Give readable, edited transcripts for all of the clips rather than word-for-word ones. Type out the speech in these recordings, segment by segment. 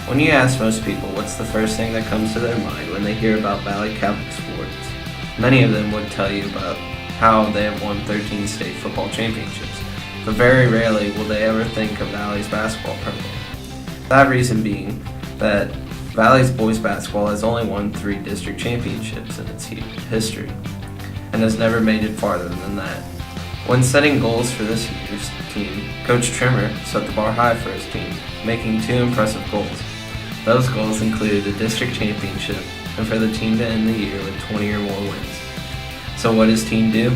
When you ask most people what's the first thing that comes to their mind when they hear about Valley Catholic sports, many of them would tell you about how they have won 13 state football championships, but very rarely will they ever think of Valley's basketball program. That reason being that Valley's boys basketball has only won 3 district championships in its history, and has never made it farther than that. When setting goals for this year's team, Coach Trimmer set the bar high for his team, making 2 impressive goals. Those goals included a district championship and for the team to end the year with 20 or more wins. So what does team do?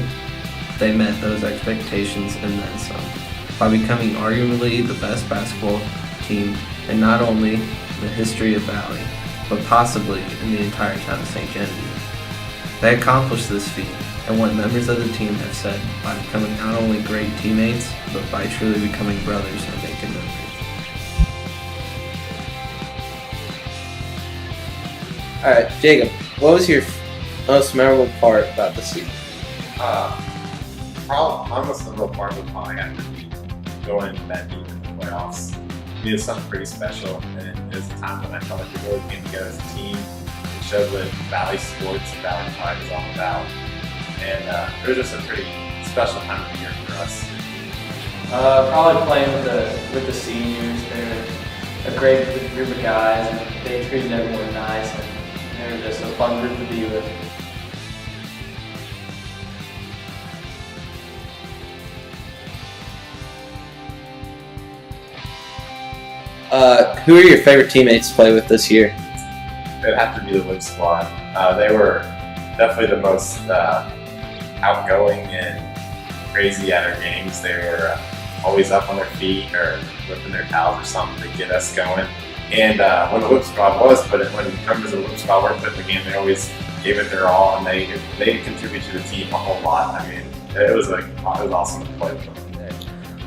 They met those expectations and then some, by becoming arguably the best basketball team in not only the history of Valley, but possibly in the entire town of St. Genevieve. They accomplished this feat, and what members of the team have said, by becoming not only great teammates, but by truly becoming brothers and making memories. Alright, Jacob, what was your most memorable part about the season? My most memorable part would probably have to be going that deep in the playoffs. It was something pretty special, and it was a time when I felt like we really came together as a team. It showed what Valley sports and Valley Pride is all about, and it was just a pretty special time of the year for us. Probably playing with the seniors. They're a great group of guys, and they treated everyone nice, and they're just a fun group to be with. Who are your favorite teammates to play with this year? It'd have to be the Whip Squad. They were definitely the most outgoing and crazy at our games. They were always up on their feet or whipping their towels or something to get us going. And when the Whip Squad when members of the Whip Squad were put in the game, they always gave it their all, and they contributed to the team a whole lot. I mean, it was awesome to play with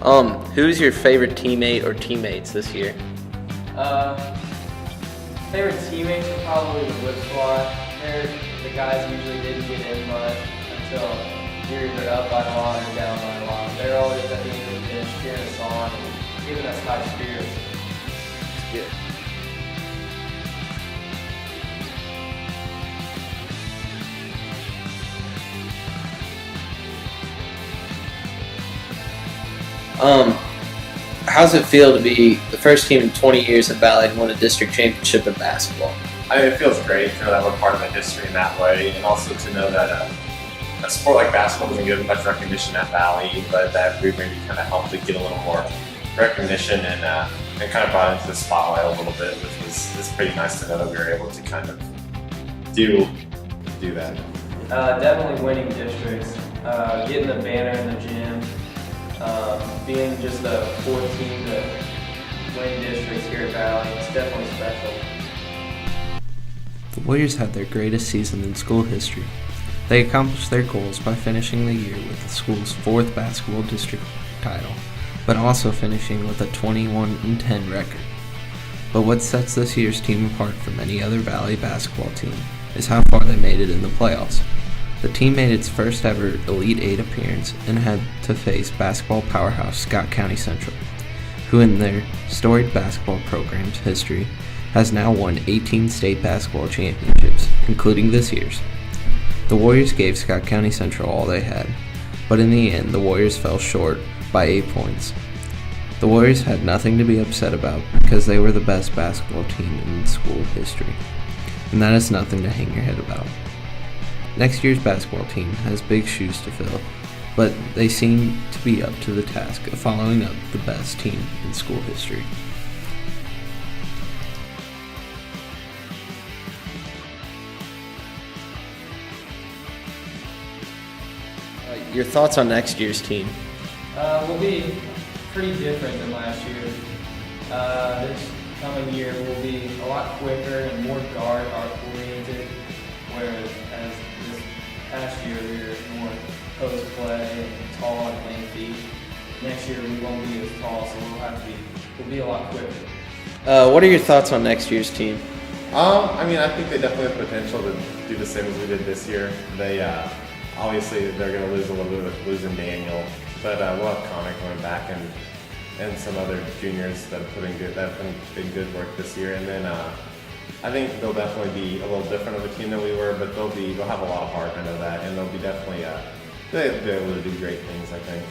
them. Who's your favorite teammate or teammates this year? Favorite teammates are probably the Whip Squad. They're the guys who usually didn't get in much until you're either up by a lot or down by a lot. They're always at the end of the bench cheering us on and giving us high spirits. It's good. How's it feel to be the first team in 20 years in Valley to win a district championship in basketball? I mean, it feels great to know that we're part of the history in that way, and also to know that a sport like basketball doesn't get much recognition at Valley, but that we maybe kind of helped it get a little more recognition and kind of brought into the spotlight a little bit, which was pretty nice to know that we were able to kind of do that. Definitely winning districts, getting the banner in the gym, being just the 4th team to win districts here at Valley. It's definitely special. The Warriors had their greatest season in school history. They accomplished their goals by finishing the year with the school's 4th basketball district title, but also finishing with a 21-10 record. But what sets this year's team apart from any other Valley basketball team is how far they made it in the playoffs. The team made its first ever Elite 8 appearance and had to face basketball powerhouse Scott County Central, who in their storied basketball program's history has now won 18 state basketball championships, including this year's. The Warriors gave Scott County Central all they had, but in the end the Warriors fell short by 8 points. The Warriors had nothing to be upset about because they were the best basketball team in school history, and that is nothing to hang your head about. Next year's basketball team has big shoes to fill, but they seem to be up to the task of following up the best team in school history. Your thoughts on next year's team? We'll be pretty different than last year. This coming year will be a lot quicker and more guard oriented, whereas this past year we were more post play and tall and lengthy. Next year we won't be as tall, so we'll be a lot quicker. What are your thoughts on next year's team? I mean, I think they definitely have potential to do the same as we did this year. They obviously they're going to lose a little bit with losing Daniel, but we'll have Connor going back, and and some other juniors that have put in good work this year. And then I think they'll definitely be a little different of a team than we were, but they'll have a lot of heart. I know that, and they'll be definitely they'll be able to do great things, I think.